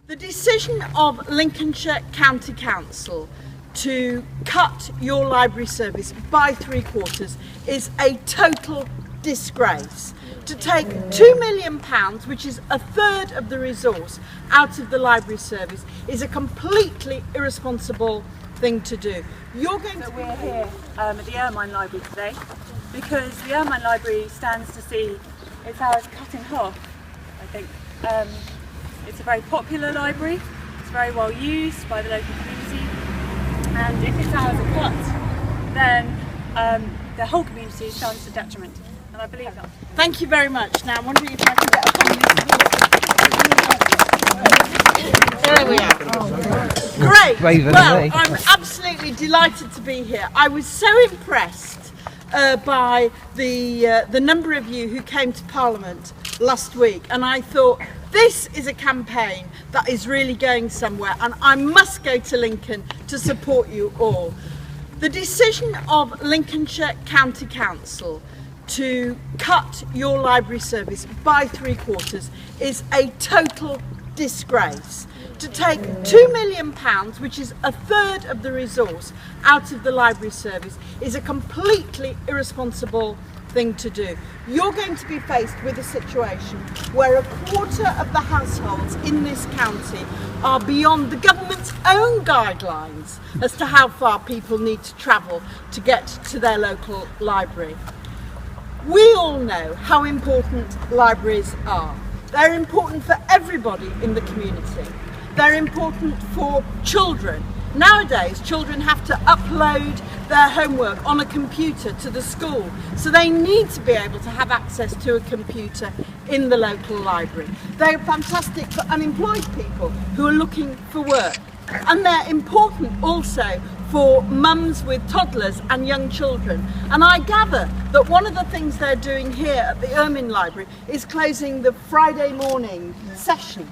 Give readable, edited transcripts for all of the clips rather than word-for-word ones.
The decision of Lincolnshire County Council to cut your library service by 3/4 is a total disgrace. To take £2 million, which is a third of the resource, out of the library service is a completely irresponsible thing to do. We're here at the Ermine Library today because the Ermine Library stands to see its hours cut in half, I think. It's a very popular library, it's very well used by the local community, and if its hours are cut, then the whole community stands to detriment, and I believe that. Thank you very much. Now I'm wondering if I can get a There we are. Great. Well, I'm absolutely delighted to be here. I was so impressed by the number of you who came to Parliament last week, and I thought this is a campaign that is really going somewhere, and I must go to Lincoln to support you all. The decision of Lincolnshire County Council to cut your library service by 3/4 is a total disgrace. To take £2 million, which is a third of the resource, out of the library service is a completely irresponsible thing to do. You're going to be faced with a situation where 1/4 of the households in this county are beyond the government's own guidelines as to how far people need to travel to get to their local library. We all know how important libraries are. They're important for everybody in the community. They're important for children. Nowadays, children have to upload their homework on a computer to the school, so they need to be able to have access to a computer in the local library. They're fantastic for unemployed people who are looking for work, and they're important also for mums with toddlers and young children. And I gather that one of the things they're doing here at the Ermine Library is closing the Friday morning session.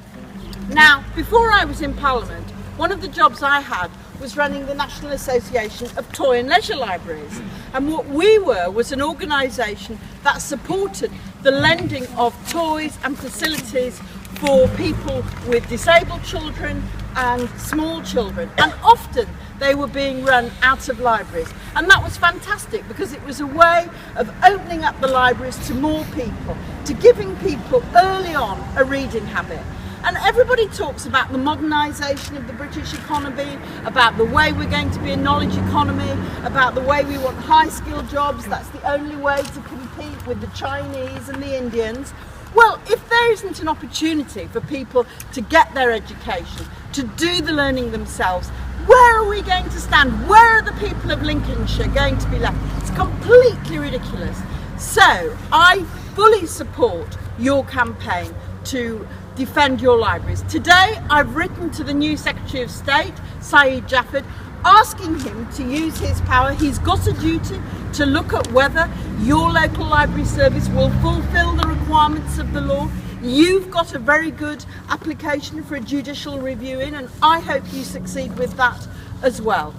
Now, before I was in Parliament, one of the jobs I had was running the National Association of Toy and Leisure Libraries. And what we were was an organisation that supported the lending of toys and facilities for people with disabled children and small children. And often they were being run out of libraries. And that was fantastic because it was a way of opening up the libraries to more people, to giving people early on a reading habit. And everybody talks about the modernisation of the British economy, about the way we're going to be a knowledge economy, about the way we want high-skilled jobs. That's the only way to compete with the Chinese and the Indians. Well, if there isn't an opportunity for people to get their education, to do the learning themselves, where are we going to stand? Where are the people of Lincolnshire going to be left? It's completely ridiculous. So I fully support your campaign to defend your libraries. Today I've written to the new Secretary of State, Saeed Jafford, asking him to use his power. He's got a duty to look at whether your local library service will fulfil the requirements of the law. You've got a very good application for a judicial review in, and I hope you succeed with that as well.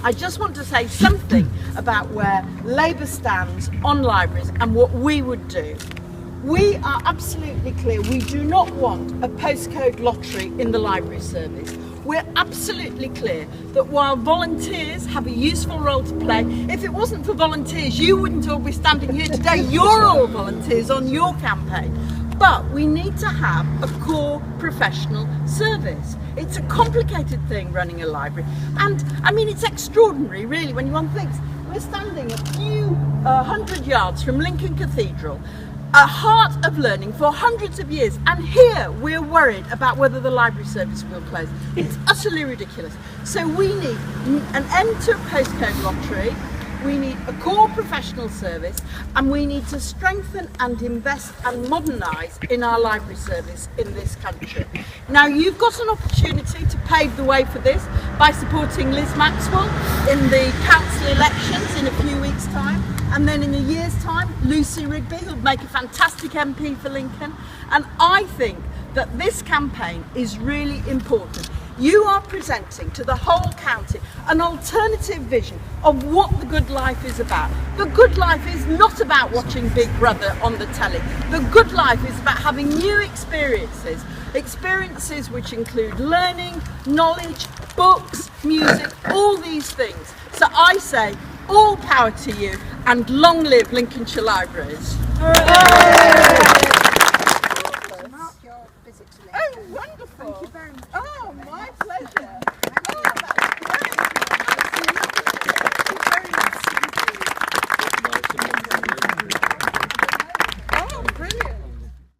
I just want to say something about where Labour stands on libraries and what we would do. We are absolutely clear, we do not want a postcode lottery in the library service. We're absolutely clear that while volunteers have a useful role to play, if it wasn't for volunteers, you wouldn't all be standing here today. You're all volunteers on your campaign. But we need to have a core professional service. It's a complicated thing running a library. And I mean, it's extraordinary really when one thinks we're standing a few hundred yards from Lincoln Cathedral, a heart of learning for hundreds of years, and here we're worried about whether the library service will close. It's utterly ridiculous. So we need an end to a postcode lottery, we need a core professional service, and we need to strengthen and invest and modernise in our library service in this country. Now you've got an opportunity to pave the way for this by supporting Liz Maxwell in the council elections in a few weeks' time. And then in a year's time, Lucy Rigby, who'll make a fantastic MP for Lincoln. And I think that this campaign is really important. You are presenting to the whole county an alternative vision of what the good life is about. The good life is not about watching Big Brother on the telly. The good life is about having new experiences, Experiences which include learning, knowledge, books, music, all these things. So I say, all power to you, and long live Lincolnshire Libraries. Mark your visit to Lincoln. Oh, wonderful. Thank you very much. Oh, my pleasure.